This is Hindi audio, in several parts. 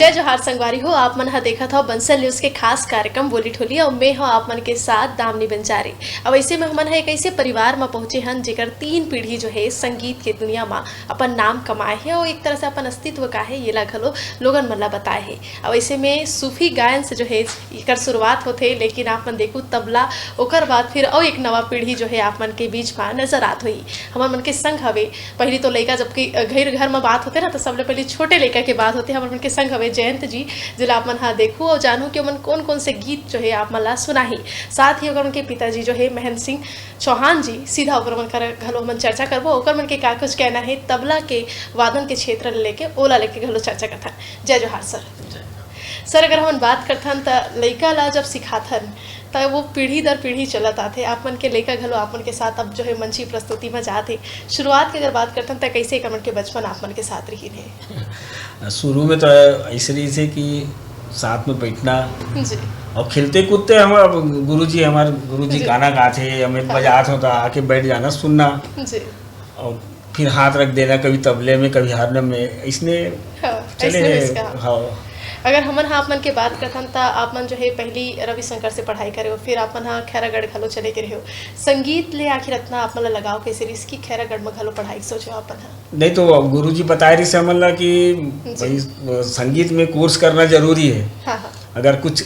जय जोहार संगवारी हो। आप मन हा देखा था बंसल न्यूज़ के खास कार्यक्रम बोली ठोली और मैं हो आप मन के साथ दामनी बंजारी। अब ऐसे में हमन है एक ऐसे परिवार में पहुंचे हन जेकर 3 पीढ़ी जो है संगीत के दुनिया में अपन नाम कमाए है और एक तरह से अपन अस्तित्व का है ये ला घलो लोगन मन ला बताए है। अब ऐसे में सूफी गायन से जो है एकर शुरुआत होते, लेकिन आप मन देखू तबला ओकर बाद फिर और एक नवा पीढ़ी जो है आप मन के बीच में नजर आत हुई। हमन मन के संग हवे पहली तो लड़का जबकि घर में बात होते ना तो सबले पहले छोटे लड़का के बात होते। हमन मन के संग हवे जयंत जी, जिला आप मन हाँ देखू और जानू कि मन कौन कौन से गीत जो है आप मन ला सुनाही। साथ ही अगर उनके पिताजी जो है महेंद्र सिंह चौहान जी, सीधा ओकर मन कर घलो मन चर्चा करबो ओकर मन के का कुछ कहना है तबला के वादन के क्षेत्र लेके ओला लेके घलो चर्चा करथन। जय जोहार सर। अगर हम बात करथन तो लड़का ला जब सिखाथन तो वो पीढ़ी दर पीढ़ी चलत आते। आप मन के लड़का घलो आप मन के साथ अब जो है मंची प्रस्तुति में जाते। शुरुआत की अगर बात करथन तो कैसे कमन के बचपन आप मन के साथ रही है? शुरू में तो ऐसे रही से कि साथ में बैठना जी और खेलते कूदते हमारे गुरुजी गाना गाते, हमें बजात होता आके बैठ जाना सुनना जी और फिर हाथ रख देना कभी तबले में कभी हारमोनियम में, इसने चले ऐसने हाँ। अगर हमन हाँ आप मन के बात करथन तो आप मन जो है पहली रविशंकर से पढ़ाई करे हो, फिर आप मन हाँ खैरागढ़ घलो चले के रहे हो। संगीत ले आखिर इतना आप मन ला लगाओ कैसे रिस्की खैरागढ़ में घलो पढ़ाई सोचो आप मन हाँ? नहीं तो गुरुजी बताए रही से हमन ला कि भाई संगीत में कोर्स करना जरूरी है। हाँ। अगर कुछ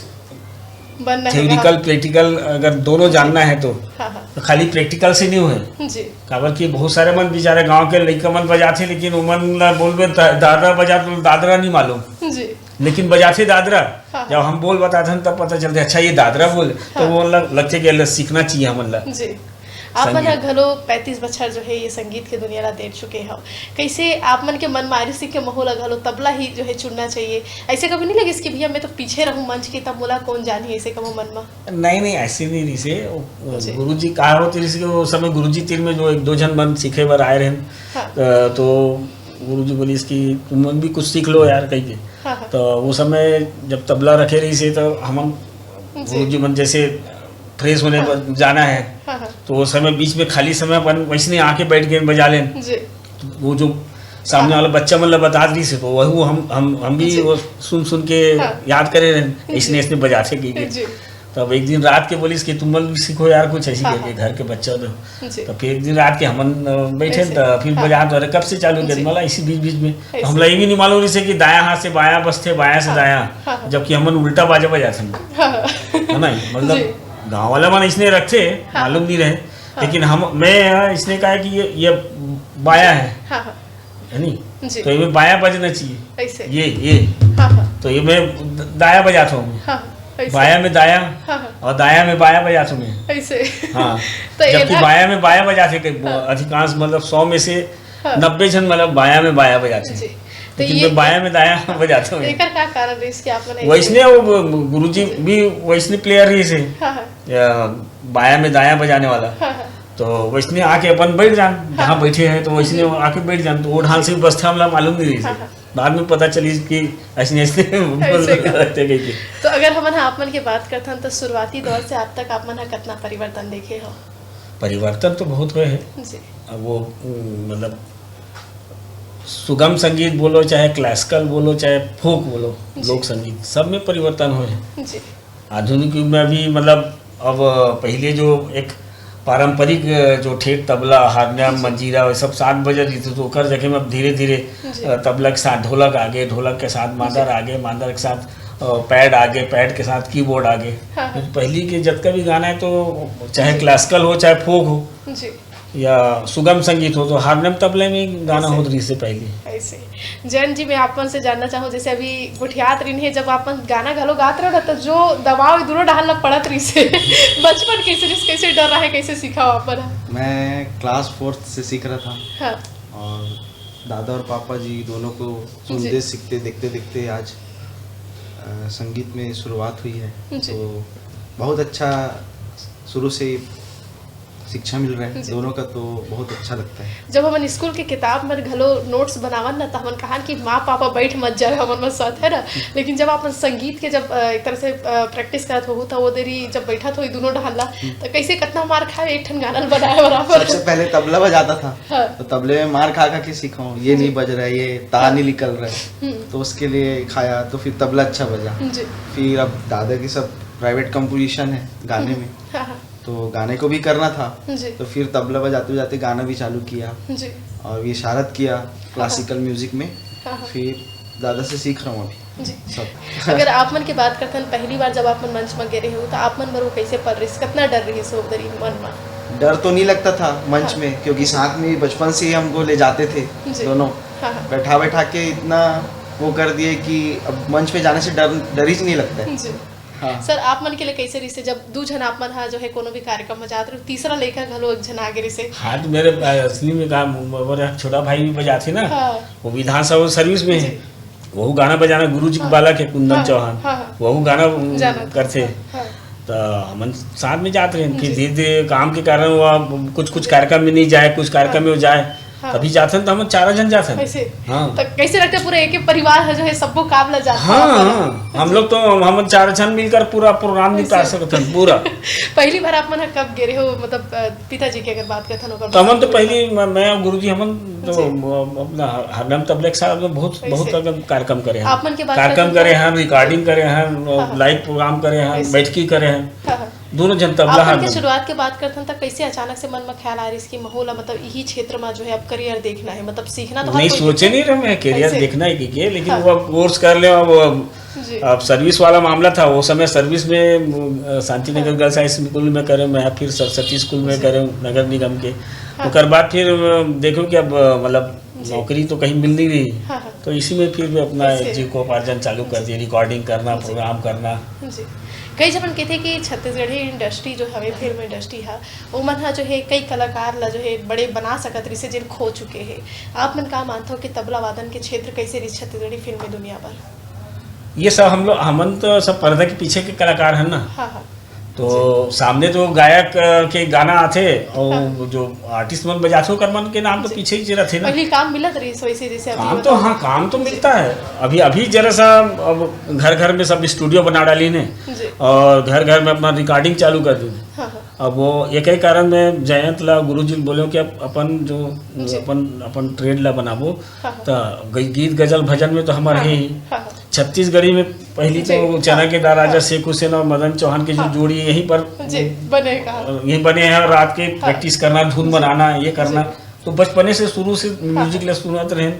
बनना है थ्योरिकल प्रैक्टिकल अगर दोनों जानना है तो खाली प्रैक्टिकल से नहीं हुए जी। काबर कि बहुत सारे मन बेचारे गांव के लड़का मन बजाते, लेकिन उमन ला बोलबे दादरा बजा तो दादरा नहीं मालूम जी, लेकिन बजाते दादरा। जब हम बोल बताते हैं तब पता चलता अच्छा ये दादरा बोल तो वो लगते कि सीखना चाहिए हमन ला जी। आप मन घलो 35 बछर जो है ये संगीत के दुनिया ला दे चुके हो। कैसे आप मन के मन में आरिसी के माहौल घलो तबला ही जो है चुनना चाहिए? ऐसे कभी नहीं लगे इसके भैया मैं तो पीछे रहूं मंच के तब मोला कौन जानी ऐसे कभी मन में? नहीं ऐसे नहीं रही से गुरुजी कहा होते रही वो समय गुरुजी तीर में जो 1-2 जन मन सीखे बार आए रहे तो गुरुजी बोली इसकी तुम भी कुछ सीख लो यार कहीं के। तो वो समय जब तबला रखे रही से तो हम गुरुजी मन जैसे फ्रेश होने जाना है तो वो समय बीच में खाली समय अपन वैसे आके बैठ के बजा लें तो वो जो सामने वाला बच्चा मतलब बता दी से तो वही हम भी वो सुन के याद करे रहे इसने बजाते की। तब एक दिन रात के बोली कि तुम भी सीखो यार कुछ ऐसी करके घर के बच्चा तो फिर एक दिन रात के हम बैठे तो फिर बजा तो कब से चालू किया मतलब इसी बीच में तो हम ये भी नहीं मालूम से कि दाया हाथ से बाया बसते बाया से दाया, जबकि हम उल्टा बाजा बजाते है ना। मतलब गाँव वाला मन इसने रखे मालूम नहीं रहे, लेकिन मैं इसने कहा कि ये बाया है नहीं तो ये बाया बजना चाहिए ये तो ये मैं दाया बजाता हूँ बाया में दाया और दाया में बाया बजाता हूँ मैं ऐसे। हाँ जबकि बाया में बाया बजाते अधिकांश मतलब 100 में से 90 जन मतलब बाया में बाया बजाते हैं, लेकिन मैं बाया में दाया बजाता हूँ। एकर का कारण है इसके आप लोग? वैसने वो गुरुजी भी वैसने प्लेयर ही से बाया में दाया बजाने वाला तो वैसने आके अपन बैठ जान जहाँ बैठे हैं तो वैसने आके बैठ जान तो वो ढाल से बस हमला मालूम नहीं रही बाद में पता चली कि ऐसे तो अगर हम आप मन की बात करते हैं तो शुरुआती दौर से अब तक आप मन कितना परिवर्तन देखे हो? परिवर्तन तो बहुत हुए हैं जी। अब वो मतलब सुगम संगीत बोलो चाहे क्लासिकल बोलो चाहे फोक बोलो लोक संगीत सब में परिवर्तन हुए हैं जी। आधुनिक युग में भी मतलब अब पहले जो एक पारंपरिक जो ठेठ तबला हारमोनियम मंजीरा वो सब 7 बजे रही थी तो कर जगह में अब धीरे धीरे तबला के साथ ढोलक आगे, ढोलक के साथ मादर आगे, मादर के साथ पैड आगे, पैड के साथ कीबोर्ड आगे। पहली के जब का भी गाना है तो चाहे क्लासिकल हो चाहे फोक हो जी। या सुगम संगीत हो तो हारमोनियम तबले में गाना हो रही से पहले ऐसे। जैन जी मैं आपन से जानना चाहूँ जैसे अभी गुठियात रही है जब आपन गाना घलो गात रहे तो जो दबाव दूर डालना पड़त रही से बचपन कैसे डर रहा है कैसे सीखा आपन? मैं क्लास 4th से सीख रहा था हाँ। और दादा और पापा जी दोनों को सुनते सीखते देखते देखते आज संगीत में शुरुआत हुई है तो बहुत अच्छा शुरू से शिक्षा मिल रहा है दोनों का, तो बहुत अच्छा लगता है। जब हमन स्कूल के किताब में घलो नोट्स बनावन ना, तो हमन कहान कि माँ पापा बैठ मत जाए हमन में साथ, है ना। लेकिन जब अपन संगीत के जब एक तरह से प्रैक्टिस करत हो तो वो देरी जब बैठा तो दोनों ढहला तो कैसे कितना मार खाए एक ठन गाना बनाए बराबर। सबसे पहले तबला बजाता था, हाँ। तो तबले में मार खा खा के सीखा हूँ, ये नहीं बज रहा है, ये तार नहीं निकल रहा है, तो उसके लिए खाया, तो फिर तबला अच्छा बजा। फिर अब दादा की सब प्राइवेट कंपोजिशन है गाने में, तो गाने को भी करना था, तो फिर तबला बजाते बजाते गाना भी चालू किया और ये शरारत किया क्लासिकल म्यूजिक में, फिर दादा से सीख रहा हूँ अभी सब। अगर आप मन की बात करते हैं पहली बार जब आप मन मंच में गिरे हो तो आप मन मरो कैसे पर रही, कितना डर रही सो उधर मन में? डर तो नहीं लगता था मंच में, क्योंकि साथ में बचपन से ही हमको ले जाते थे दोनों, बैठा बैठा के इतना वो कर दिए कि अब मंच पे जाने से डर ही नहीं लगता है। हाँ। सर आप मन के लिए कैसे रही से जब दो जन आप मन हा जो है कोनो भी कार्यक्रम में जाते रहो, तीसरा लेकर घलो एक जन आगे रही से? हाँ, तो मेरे असली में काम मेरा छोटा भाई भी बजाते ना, वो विधानसभा सर्विस में है, वो गाना बजाना गुरुजी के बालक है कुंदन चौहान, वो गाना करते, तो हम साथ में जाते रहे। फिर धीरे धीरे काम के कारण वो कुछ कार्यक्रम में नहीं जाए, कुछ कार्यक्रम में जाए, तभी जाते हैं तो हम 4 जन जाते हैं। हाँ, तो कैसे लगता है पूरा एक ही परिवार है जो है सबको काम लग जाता है? हाँ, हम लोग तो हम 4 जन मिलकर पूरा प्रोग्राम निपटा सकते हैं पूरा। पहली बार आप मन कब गिरे हो, मतलब पिताजी की अगर बात करते हैं तो हम तो पहली मैं और गुरुजी हम तो अपना हारमोनियम तबले के साथ बहुत कार्यक्रम करे हैं, कार्यक्रम करे हैं, रिकॉर्डिंग करे हैं, लाइव प्रोग्राम करे हैं, बैठकी करे हैं, दोनों जन तबला। आपन के शुरुआत के बात करते हैं तो कैसे अचानक से मन में ख्याल आ रही इसकी माहौल मतलब यही क्षेत्र में जो है अब करियर देखना है, मतलब सीखना तो नहीं सोचे नहीं रहे मैं करियर देखना है कि लेकिन वो कोर्स कर ले। अब सर्विस वाला मामला था, वो समय सर्विस में शांतिनगर गर्ल्स हाई स्कूल में करे, मैं फिर सरस्वती स्कूल में करे नगर निगम के, उसके बाद फिर देखो कि अब मतलब नौकरी तो कहीं मिल नहीं रही, तो इसी में फिर अपना जीविकोपार्जन चालू कर दिया, रिकॉर्डिंग करना, प्रोग्राम करना। कई जब कहते कि छत्तीसगढ़ी इंडस्ट्री जो हमें फिल्म इंडस्ट्री है वो मन जो है कई कलाकार ला जो है बड़े बना सकत रही से जिन खो चुके हैं, आप मन का मानते हो कि तबला वादन के क्षेत्र कैसे रही छत्तीसगढ़ी फिल्म दुनिया भर? ये सब हमन तो सब पर्दा के पीछे के कलाकार हैं ना। हाँ। तो सामने तो गायक के गाना आते और जो आर्टिस्ट मन बजाते हो कर मन के नाम तो पीछे ही जरा थे ना। पहले काम मिलत रही वैसे जैसे काम तो हाँ काम तो मिलता है, अभी जरा सा अब घर में सब स्टूडियो बना डाली ने और घर में अपना रिकॉर्डिंग चालू कर दी। अब वो एक ही कारण में जयंत ला गुरुजी बोले कि अपन जो अपन ट्रेड ला बनाबो, तो गीत गजल भजन में तो हमारे ही छत्तीसगढ़ी में पहली तो चना के राजा शेख हुसैन और मदन चौहान की जो जोड़ी यहीं पर बने हैं, रात के प्रैक्टिस करना, धुन बनाना, ये करना, तो बचपने से शुरू से म्यूजिक ले सुनते रहे,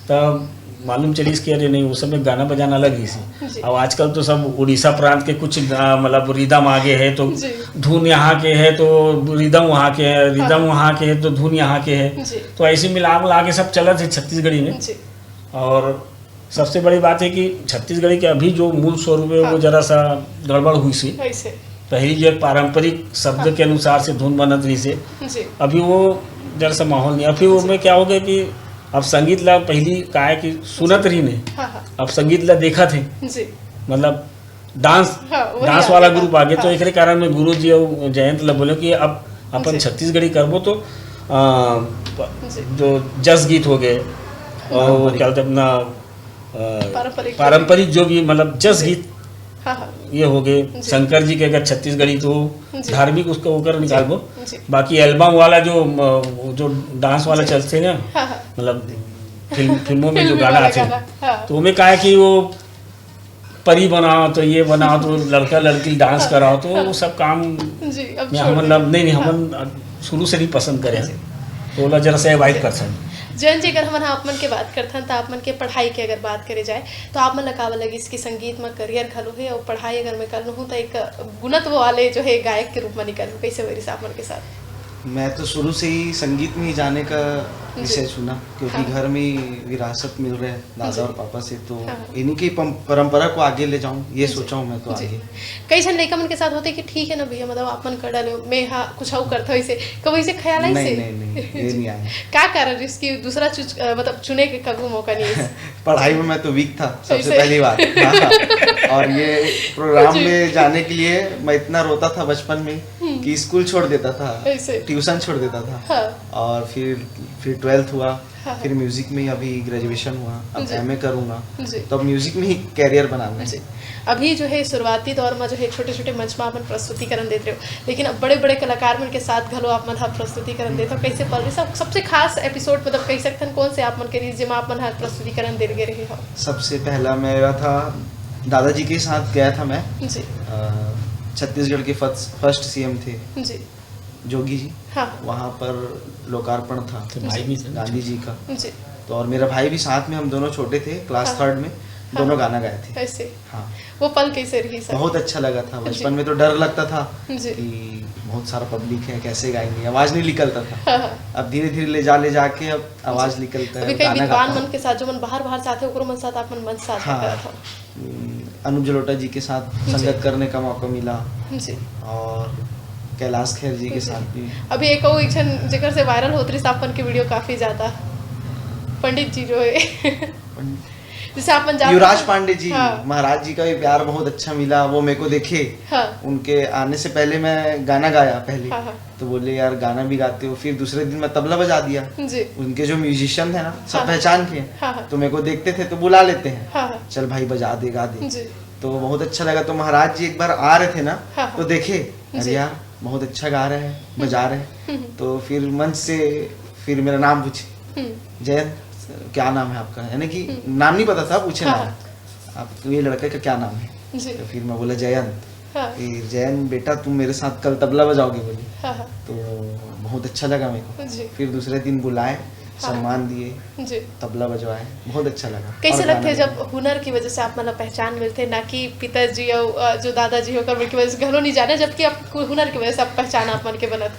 तब मालूम चली कि अरे नहीं, उस समय गाना बजाना अलग ही सी। अब आजकल तो सब उड़ीसा प्रांत के कुछ मतलब रिदम आगे है तो धुन यहाँ के है, तो रिदम वहाँ के है, रिदम वहाँ के है तो धुन यहाँ के है, तो ऐसे मिला के सब चलत है छत्तीसगढ़ी में। और सबसे बड़ी बात है कि छत्तीसगढ़ी के अभी जो मूल स्वरूप है वो जरा सा गड़बड़ हुई सी, पहली जो पारंपरिक शब्द के अनुसार से धुन बनत रही से, अभी वो जरा सा माहौल नहीं। अभी वो में क्या हो गया कि अब संगीत ला पहली का है कि सुनत रही ने, अब संगीत ला देखा थे, मतलब डांस वाला ग्रुप आ गया, तो एक कारण में गुरु जी और जयंत ला बोले कि अब अपन छत्तीसगढ़ी करबो तो जो जस गीत हो गए और क्या बोलते अपना पारंपरिक जो भी मतलब जस गीत ये हो गए, शंकर जी के अगर छत्तीसगढ़ी तो धार्मिक उसको होकर निकाल दो, बाकी एल्बम वाला जो डांस वाला चलते हैं ना, मतलब फिल्मों में जो गाना आते हैं, तो उनमें कहा है कि वो परी बनाओ तो ये बनाओ तो लड़का लड़की डांस कराओ, तो वो सब काम हम नहीं हम शुरू से नहीं पसंद करें, तो जरा से अवॉइड कर सकते। जयंत जी अगर हम आप मन के बात करते हैं तो आप मन के पढ़ाई की अगर बात करे जाए तो आप मन लगावा लगी इसकी संगीत में करियर खलो है और पढ़ाई अगर मैं कर लूँ तो एक गुणत्व वाले जो है गायक के रूप में निकलूँ, कैसे वही आप मन के साथ? मैं तो शुरू से ही संगीत में ही जाने का विषय चुना, क्योंकि घर में विरासत मिल रहा है दादा और पापा से, तो इन्हीं की परंपरा को आगे ले जाऊं ये सोचा हूं मैं। तो आगे कई जन लड़का मन के साथ होते कि ठीक है ना भैया, मतलब आप मन कर डाले मैं हाँ कुछ और करता वैसे कभी वैसे ख्याल आई से नहीं ये नहीं आया। क्या कारण इसकी दूसरा मतलब चुने के कभी मौका नहीं? पढ़ाई में मैं तो वीक था सबसे पहली बात, और ये प्रोग्राम में जाने के लिए मैं इतना रोता था बचपन में कि स्कूल छोड़ देता था, ऐसे। ट्यूशन छोड़ देता था। हाँ। और फिर 12th हुआ। हाँ। फिर म्यूजिक में ही अभी ग्रेजुएशन हुआ, अब जी। एमए करूँगा, जी। तो अब म्यूजिक में ही कैरियर बनाना है। जी। अभी जो है शुरुआती दौर में जो है छोटे छोटे मंच में अपन प्रस्तुतिकरण देते हो, लेकिन अब बड़े बड़े कलाकार मन के साथ घलो आप मन प्रस्तुतिकरण देते हो, कैसे पल रही सबसे खास एपिसोड मतलब कह सकते हैं कौन से आप मन के रही जिसमें आप मन प्रस्तुतिकरण दे रहे हो? सबसे पहला मेरा था दादाजी के साथ गया था मैं जी। छत्तीसगढ़ के फर्स्ट सीएम थे जी जोगी जी। हाँ। वहाँ पर लोकार्पण था भाई भी गांधी जी का। जी। तो और मेरा भाई भी साथ में, हम दोनों छोटे थे, क्लास हाँ। 3rd में दोनों गाना गाए थे। ऐसे। हाँ। वो पल कैसे रही सर? बहुत अच्छा लगा था। जी। बचपन में तो डर लगता था जी। कि बहुत सारा पब्लिक है, कैसे गाएंगे, आवाज नहीं निकलता था। हाँ। अब धीरे धीरे ले जाके अब आवाज निकलता है, अभी कई गाना विद्वान गाता मन के साथ जो मन बाहर से आते ओकरो मन साथ आप मन साथ हाँ। करा था। अनुज जलोटा जी के साथ जी। संगत करने का मौका मिला, जी। और कैलाश खेर जी के जी। साथ भी। अभी एक और एक्शन जिक्र से वायरल होती रही अपन की वीडियो काफी ज्यादा, पंडित जी जो है जिसे आप युवराज पांडे जी। हाँ। महाराज जी का भी प्यार बहुत अच्छा मिला, वो मेरे को देखे। हाँ। उनके आने से पहले मैं गाना गाया पहले। हाँ, हाँ। तो बोले यार गाना भी गाते हो। फिर दूसरे दिन मैं तबला बजा दिया। जी। उनके जो म्यूजिशियन है ना, सब हाँ। पहचान के हाँ, हाँ। तो मेरे को देखते थे तो बुला लेते हैं, हाँ। चल भाई बजा दे, गा दे। जी। तो बहुत अच्छा लगा। तो महाराज जी एक बार आ रहे थे ना, हाँ, हाँ। तो देखे, जी। अरे यार बहुत अच्छा गा रहे हैं, बजा रहे हैं। तो फिर मंच से फिर मेरा नाम पूछे, जयंत क्या नाम है आपका, यानी कि नाम नहीं पता था, पूछे हाँ। नाम, आप तो ये लड़के का क्या नाम है? जी। तो फिर मैं बोला जयंत। हाँ। फिर जयंत बेटा तुम मेरे साथ कल तबला बजाओगे बोली। हाँ, हाँ। तो बहुत अच्छा लगा मेरे को। जी। फिर दूसरे दिन बुलाए, सम्मान दिए, जी। तबला बजवाए, बहुत अच्छा लगा। कैसे और लगते हैं गाना जब हुनर की वजह से आप मतलब पहचान मिलते, ना कि पिताजी और जो दादाजी होकर की वजह से घरों नहीं जाने, जबकि आप हुनर की वजह से आप पहचान आप मन के बनत?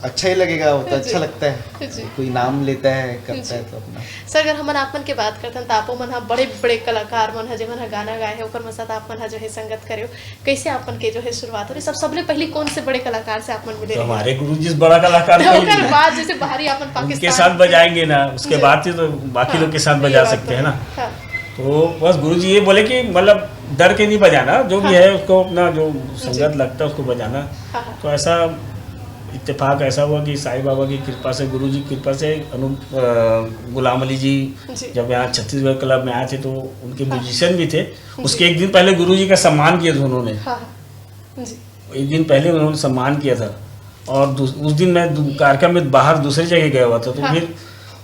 अच्छा ही लगेगा, वो तो जी। अच्छा लगता है। जी। कोई नाम लेता है, करता जी। है तो अपना। सर अगर हमन आप मन के बात करते हैं तो आपो मन बड़े बड़े कलाकार मन जे मन गाना गाए है ओकर मन साथ आप मन जो है संगत करे हो, कैसे आप मन के जो है शुरुआत हो रही? सबले पहले कौन से बड़े कलाकार से आप मन मिले? तो हमारे गुरुजी से बड़ा कलाकार तो कोई नहीं ओकर है। बाद जैसे बाहरी अपन पाकिस्तान उनके साथ बजाएंगे ना, उसके जी। बाद से तो बाकी हाँ, लोग के साथ ये बजा बात सकते तो हैं ना। हाँ। तो बस गुरुजी ये बोले कि मतलब डर के नहीं बजाना, जो भी हाँ। है उसको अपना जो संगत लगता है उसको बजाना। हाँ, हाँ। तो ऐसा इत्तेफाक ऐसा हुआ कि साईं बाबा की कृपा से, गुरुजी की कृपा से गुलाम अली जी जी। जब यहाँ छत्तीसगढ़ क्लब में आए थे तो उनके हाँ। म्यूजिशियन भी थे। उसके एक दिन पहले गुरुजी का सम्मान किया था उन्होंने। हाँ, हाँ। जी। एक दिन पहले उन्होंने सम्मान किया था, और उस दिन मैं कार्यक्रम में बाहर दूसरी जगह गया हुआ था। तो हाँ। फिर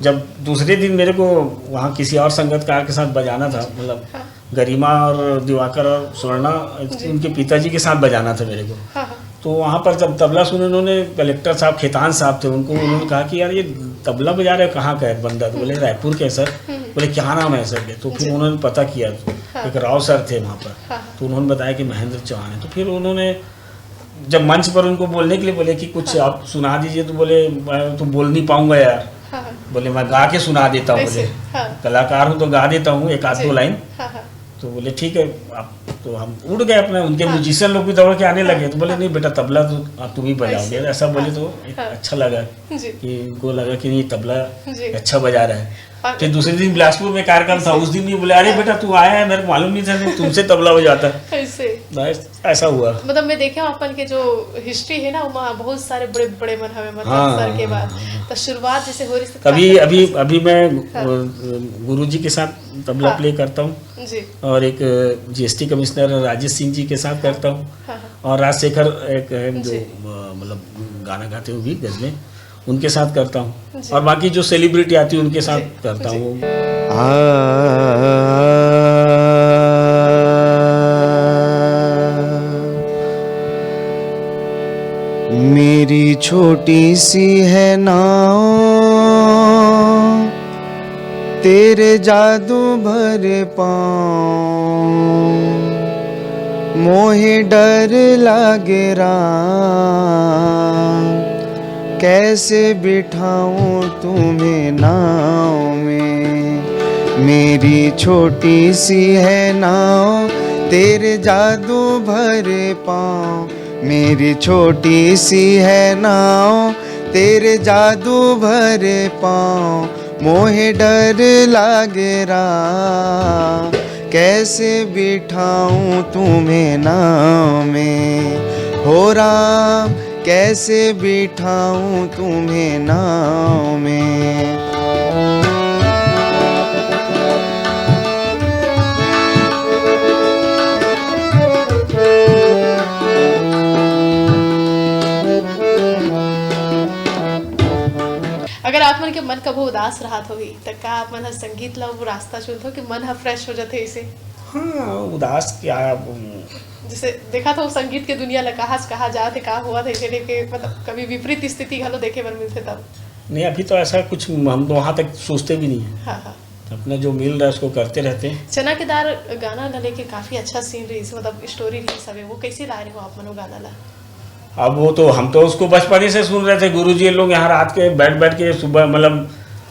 जब दूसरे दिन मेरे को वहाँ किसी और संगतकार के साथ बजाना था, मतलब हाँ। गरिमा और दिवाकर और स्वर्णा, जी। उनके पिताजी के साथ बजाना था मेरे को। हाँ, हाँ। तो वहाँ पर जब तबला सुने, उन्होंने कलेक्टर साहब खेतान साहब थे, उनको उन्होंने कहा कि यार ये तबला बजा रहे हो, कहाँ का है बंदा? तो बोले रायपुर के सर। बोले क्या नाम है सर के? तो फिर जी। उन्होंने पता किया, हाँ। एक राव सर थे वहाँ पर। हाँ। तो उन्होंने बताया कि महेंद्र चौहान है। तो फिर उन्होंने जब मंच पर उनको बोलने के लिए बोले कि कुछ आप सुना दीजिए, तो बोले मैं तो बोल नहीं पाऊंगा यार। हाँ, हाँ। बोले मैं गा के सुना देता हूँ, ऐसे, बोले हाँ। कलाकार हूँ तो गा देता हूँ एक आध जी। दो लाइन। हाँ, हाँ। तो बोले ठीक है। आप तो हम उड़ गए अपने, उनके हाँ। म्यूजिशियन लोग भी दौड़ के आने हाँ। लगे। तो बोले नहीं बेटा तबला तो आप तुम ही बजाओगे, ऐसे। ऐसा बोले। हाँ। तो एक हाँ। अच्छा लगा जी। कि उनको लगा कि नहीं तबला जी। अच्छा बजा रहा है। और- फिर दूसरे दिन बिलासपुर में कार्यक्रम था, उस दिन भी बोले अरे बेटा तू आया है, मेरे को मालूम नहीं था कि तुमसे तबला बजाता है। ऐसे बस ऐसा हुआ। मतलब मैं देखे हूँ अपन के जो हिस्ट्री है ना, वहाँ बहुत सारे बड़े बड़े मन हमें मतलब हाँ, सर के बाद हाँ। तो शुरुआत जैसे हो रही थी। अभी मैं हाँ। गुरुजी के साथ तबला हाँ। प्ले करता हूँ, जी। और एक जीएसटी कमिश्नर राजेश सिंह जी के साथ करता हूँ, हाँ, हाँ। और राजशेखर एक है जो जी। मतलब गाना गाते हुए भी गजलें, उनके साथ करता हूँ। जी। और बाकी जो सेलिब्रिटी आती है उनके साथ जी। करता जी। हूँ। मेरी छोटी सी है नाव, तेरे जादू भरे पाँव, मोहे डर लागे राम, कैसे बिठाऊं तुम्हें नाव में। मेरी छोटी सी है नाव, तेरे जादू भरे पाँव, मेरी छोटी सी है नाव, तेरे जादू भरे पाँव, मोहे डर लागे राम, कैसे बिठाऊं तुम्हें नाव में। हो राम कैसे बिठाऊं तुम्हें नाव में। अगर आप मन के मन कबो उदास रहत होही त का आप मन ह संगीत ला वो रास्ता चुनत हो कि मन ह फ्रेश हो जाथे इसे? हाँ, उदास क्या जैसे देखा था वो संगीत के दुनिया ला कहाँ जाते का हुआ था इसे लेके, मतलब कभी विपरीत स्थिति घलो देखे बर मिलथे तब। नहीं, अभी तो ऐसा कुछ हम तो वहाँ तक सोचते भी नहीं है। हाँ हाँ, अपना जो मिल रहा है उसको करते रहते हैं। चना के दार गाना ला लेके काफी अच्छा सीन रही, मतलब स्टोरी रही सब, वो कैसे ला रहे हो आप मन वो गाना ला? अब वो तो हम तो उसको बचपन ही से सुन रहे थे। गुरुजी लोग यहाँ रात के बैठ के सुबह, मतलब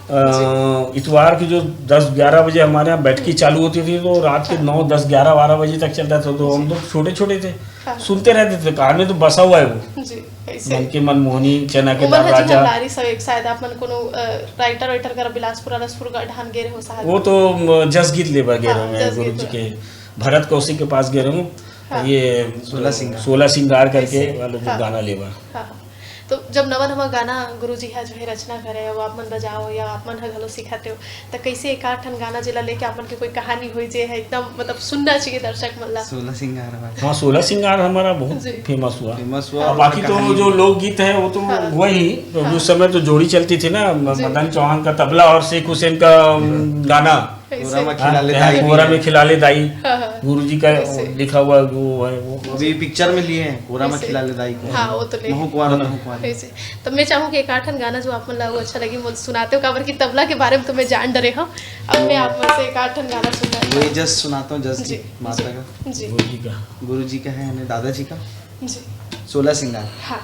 इतवार की जो 10-11 बजे हमारे यहाँ बैठकी चालू होती थी तो रात के 9, 10, 11, 12 बजे तक चलता था। तो हम लोग छोटे थे, सुनते रहते थे। कान में तो बसा हुआ है वो जी। कैसे मन के मनमोहनी, चना के दार राजा। लारी सब एक शायद आप मन कोनो राइटर कर बिलासपुर अलसपुर का ढान गे रहे हो शायद। वो तो जस गीत लेबर गे रहे हैं गुरुजी के, भरत कौशिक के पास गे रहा हूँ। ये 16 सिंगार करके वालों को गाना लेबर। तो जब नवा गाना गुरुजी है जो है रचना करे वो आप मन बजाओ या आप मन घलो सिखाते हो, तो कैसे एक आठ ठन गाना जिला लेके आप मन के कोई कहानी हुई जे है एकदम मतलब सुनना चाहिए दर्शक मन ला? 16 सिंगार। हाँ, 16 सिंगार हमारा बहुत फेमस हुआ। बाकी तो जो लोकगीत है वो तो वही उस समय तो जोड़ी चलती थी ना, मदन चौहान का तबला और शेख हुसैन का गाना कोरा में खिला ले दाई। गुरुजी का लिखा हुआ वो है, वो अभी पिक्चर में लिए हैं, कोरा में खिला ले दाई को। हाँ, वो तो तो मैं चाहूँ कि एक आठन गाना जो आप मन ला वो अच्छा लगी मुझे सुनाते हो, काबर की तबला के बारे में तो मैं जान डरे हूँ। अब मैं आप मन से एक आठन गाना सुनना वही जस्ट सुनाता हूँ, जस्ट जी माता का जी, गुरुजी का है, दादाजी का जी, 16 सिंगार। हाँ।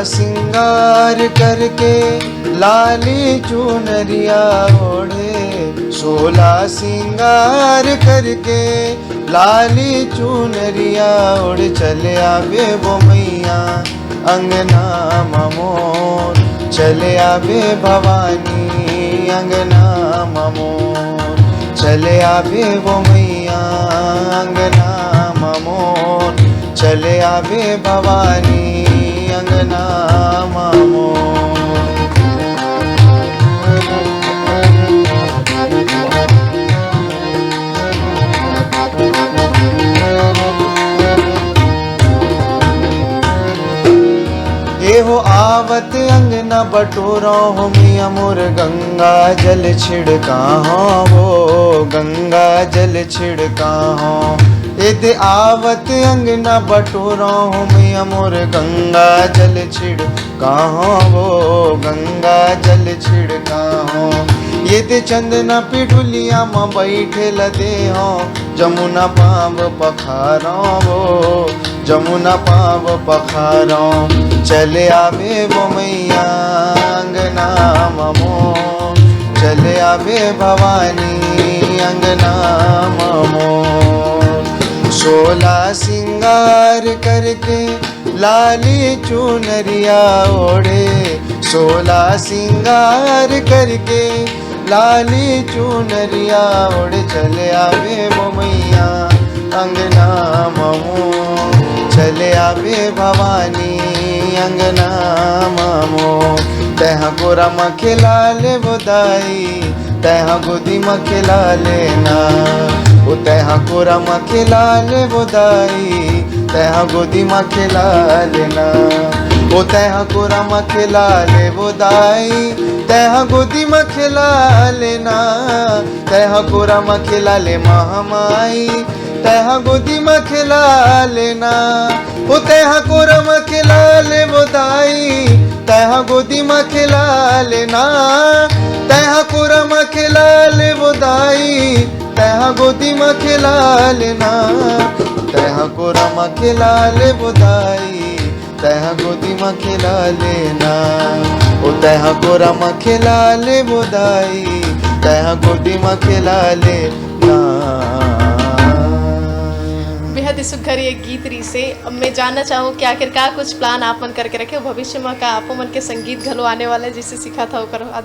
सिंगार करके लाली चुनरिया ओढ़े, 16 सिंगार करके लाली चुनरिया ओढ़ चले आवे वो मैया अंगना ममोर, चले आवे भवानी अंगना ममोर, चले आवे वो मैया अंगना ममोर, चले आवे भवानी अंगना ममोर। एहो आवत अंगना बटोरो हो मिया मोर गंगा जल छिड़का हो, वो गंगा जल छिड़का हो। एते आवत अंगना बटोरो हो मिया मोर गंगा जल छिड़का हो, वो गंगा जल छिड़का हो। ये ते चंदना पिठुलिया में बैठे लदे हो, जमुना पाव पखारो, वो जमुना पाव पखारो, चले आवे वो मैया अंगना ममोर, चले आवे भवानी अंगना ममोर। 16 सिंगार करके लाली चुनरिया ओढ़े, 16 सिंगार करके लाली चुनरिया ओढ़ चले आवे वो मैया अंगना ममोर, चले आवे भवानी अंगना ममोर। तह गोरा में खिला ले वो दाई, तह गोदी में खिला लेना, वो तह गोरा में खिला ले वो दाई, तह गोदी में खिला लेना, वो तह गोरा में खिला ले वो दाई, तह गोदी में खिला लेना, तह गोरा में खिला ले महामाई, तह गोदी में खिला लेना, वो तह गोरा में खिला ले वो दाई, तह गोदी में खिला लेना, तह गोरा में खिला ले वो दाई, तह गोदी में खिला लेना, तह गोरा में खिला ले वो दाई, तैहा गोदी माँ खिला लेना, ओ तैहा कोरा माँ खिला ले बोदाई, तैहा गोदी माँ खिला लेना। बेहद ही सुघर ये गीत रही से। अब मैं जानना चाहूँ कि आखिर का कुछ प्लान आप मन करके रखे हो भविष्य में, का आपो मन के संगीत घलो आने वाला है जिससे सीखा था ओकर बाद?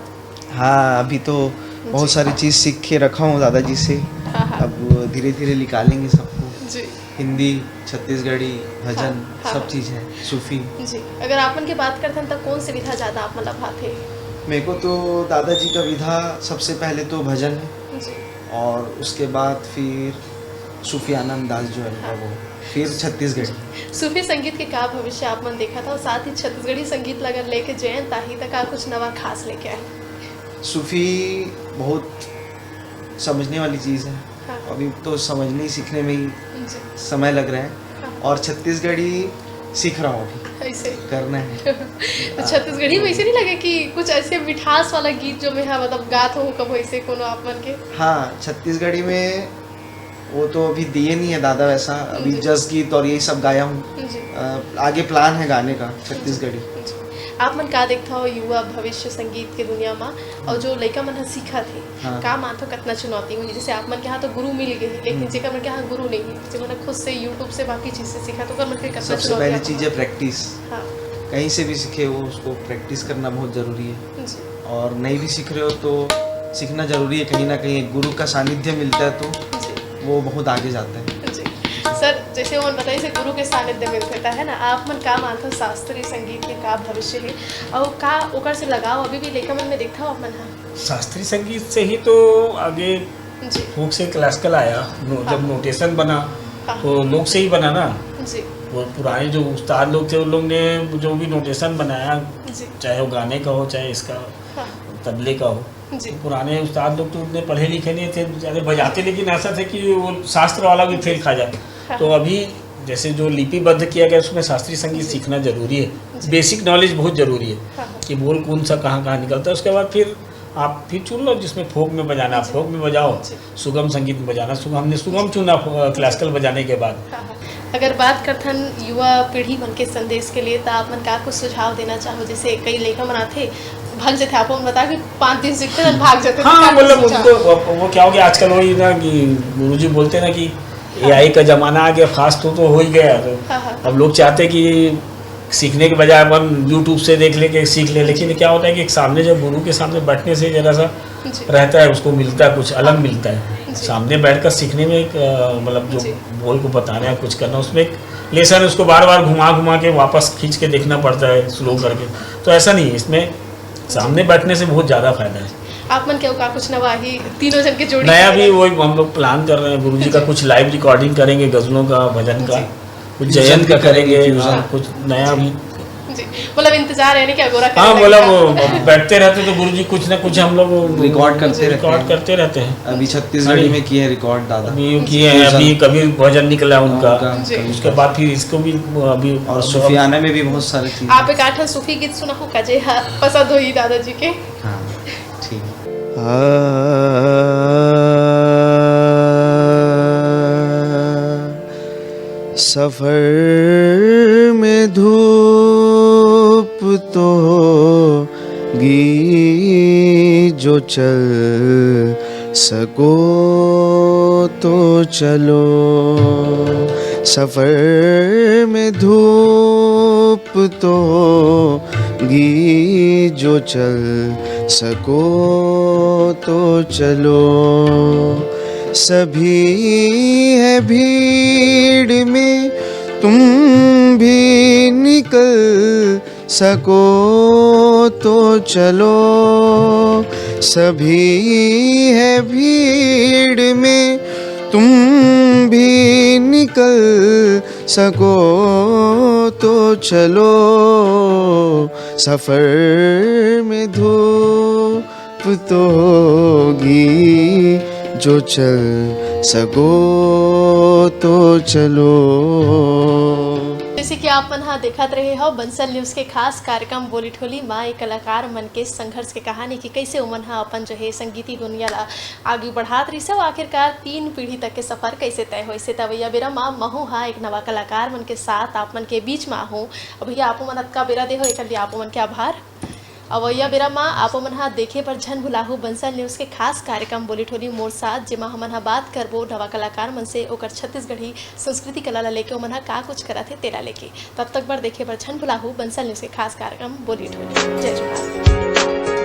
हाँ, अभी तो बहुत सारी चीज़ सीख के रखा हूँ दादाजी से। हाँ। अब धीरे धीरे निकालेंगे सबको। जी हिंदी, छत्तीसगढ़ी, भजन, हाँ। सब चीज़ है, सूफी। जी, अगर आप मन की बात करते हैं तो कौन सी विधा ज़्यादा आप मतलब भाते? मेरे को तो दादाजी का विधा सबसे पहले तो भजन है, जी और उसके बाद फिर सूफी आनंद दास जो है उनका वो, फिर छत्तीसगढ़ी। सूफी संगीत के का भविष्य आप मन देखा था, और साथ ही छत्तीसगढ़ी संगीत लगन लेके जयंत ताही तक का कुछ नवा खास लेके आए? सूफी बहुत समझने वाली चीज़ है। हाँ। अभी तो समझने सीखने में ही जी समय लग रहा है, हाँ। और छत्तीसगढ़ी सीख रहा हूँ अभी, ऐसे करना है। तो छत्तीसगढ़ी में ऐसे नहीं लगे कि कुछ ऐसे मिठास वाला गीत जो मैं हाँ मतलब गात हूँ कब ऐसे कोनो आप मन के? हाँ, छत्तीसगढ़ी में वो तो अभी दिए नहीं है दादा वैसा, अभी जस गीत और यही सब गाया हूँ। जी आगे प्लान है गाने का छत्तीसगढ़ी। जी। आप मन का देखता हो युवा भविष्य संगीत के दुनिया में, और जो लड़का मन सीखा थे हाँ। का मानते हो कितना चुनौती हुई? जैसे आप मन के यहाँ तो गुरु मिल गए, लेकिन जेकर मन के यहाँ गुरु नहीं है, जो मन खुद से यूट्यूब से बाकी चीज़ से सीखा, तो ओकर मन के कितना सबसे चुनौती पहली आपको? चीज़ है प्रैक्टिस। हाँ कहीं से भी सीखे हो उसको प्रैक्टिस करना बहुत ज़रूरी है, जी और नहीं भी सीख रहे हो तो सीखना ज़रूरी है। कहीं ना कहीं एक गुरु का सानिध्य मिलता है तो जी वो बहुत आगे जाता है। जी। सर जैसे वो बताइए से गुरु के सानिध्य मिलता है ना, आप मन का मानते हो शास्त्रीय संगीत के का भविष्य है, और का ओकर से लगाव अभी भी लेखा मन में देखता हो आप मन? हाँ शास्त्रीय संगीत से ही तो आगे जी फोक से क्लासिकल आया। जब नोटेशन बना हाँ। तो लोग से ही बना ना। जी वो पुराने जो उस्ताद लोग थे उन लोग ने जो भी नोटेशन बनाया, जी चाहे वो गाने का हो चाहे इसका हाँ तबले का हो, जी तो पुराने उस्ताद लोग तो उतने पढ़े लिखे नहीं थे, ज़्यादा बजाते, लेकिन ऐसा थे कि वो शास्त्र वाला भी फेल खा जाए। हाँ। तो अभी जैसे जो लिपिबद्ध किया गया उसमें शास्त्रीय संगीत सीखना जरूरी है, बेसिक नॉलेज बहुत ज़रूरी है हाँ कि बोल कौन सा कहाँ कहाँ निकलता है। उसके बाद फिर आप फिर चुन लो जिसमें फोक में बजाना, फोक में बजाओ, सुगम संगीत में बजाना, हमने सुगम चुना क्लासिकल बजाने के बाद। हाँ। अगर बात करथन युवा पीढ़ी मन के संदेश के लिए, तो आप मन का कुछ सुझाव देना चाहो? जैसे कई लड़का मन आते भाग जाते, आप बता कि 5 दिन सीखते हैं भाग जाते, हाँ मतलब उनको वो क्या हो गया आजकल, वही ना कि गुरुजी बोलते ना कि AI का जमाना आ गया, फास्ट तो हो ही गया। तो हाँ। अब लोग चाहते कि सीखने के बजाय अपन YouTube से देख ले के सीख ले, लेकिन क्या होता है कि सामने जब गुरु के सामने बैठने से जरा सा रहता है, उसको मिलता है कुछ अलग मिलता है। सामने बैठकर सीखने में एक मतलब जो बोल को बताना है कुछ करना, उसमें एक लेसन उसको बार बार घुमा घुमा के वापस खींच के देखना पड़ता है स्लो करके। तो ऐसा नहीं है, इसमें सामने बैठने से बहुत ज़्यादा फायदा है। आप मन क्या का कुछ नवा ही तीनों जन के जोड़ी नया भी वही हम लोग प्लान कर रहे हैं, गुरुजी का कुछ लाइव रिकॉर्डिंग करेंगे, गजलों का, भजन का, कुछ जयंत का करेंगे, कुछ नया भी। जी मतलब इंतजार है ना क्या गोरा? हाँ मतलब बैठते रहते तो गुरुजी कुछ ना कुछ हम लोग रिकॉर्ड करते रहते हैं। अभी छत्तीसगढ़ी में किए रिकॉर्ड दादा, अभी किए हैं, अभी कभी भजन निकला उनका, उसके बाद फिर इसको भी अभी, और सूफियाना में भी बहुत सारे चीज़। आप एक आठ सूफी गीत सुना हो का जे पसंद हुई दादाजी के? हाँ ठीक है। सफर में धूप तो होगी जो चल सको तो चलो, सफर में धूप तो होगी जो चल सको तो चलो, सभी है भीड़ में तुम भी निकल सको तो चलो, सभी है भीड़ में तुम भी निकल सको तो चलो, सफर में धूप तो होगी जो चल सको तो चलो। जैसे कि आप मन हाँ देखत रहे हो बंसल न्यूज़ के खास कार्यक्रम बोली ठोली माँ एक कलाकार मन के संघर्ष के कहानी की कैसे उमन हा अपन जो है संगीती दुनिया ला आगे बढ़ात रही सब आखिरकार 3 पीढ़ी तक के सफर कैसे तय हो से तवैया बेरा माँ महू हा एक नवा कलाकार मन के साथ आप मन के बीच में आहूँ अब भैया आप मन अतका बेरा दे हो एक लिए आप मन के आभार। अवैया बेरा माँ आप मन हा देखे पर झन भुलाहू बंसल न्यूज़ के खास कार्यक्रम बोली ठोली मोर साथ जेमा हमन हा बात करबो नवा कलाकार मन से ओकर छत्तीसगढ़ी संस्कृति कला ला लेके ओमन हा का कुछ करत है तेरा लेके तब तक बार देखे पर झन भुलाहू बंसल न्यूज़ के खास कार्यक्रम बोली ठोली। जय जोहार।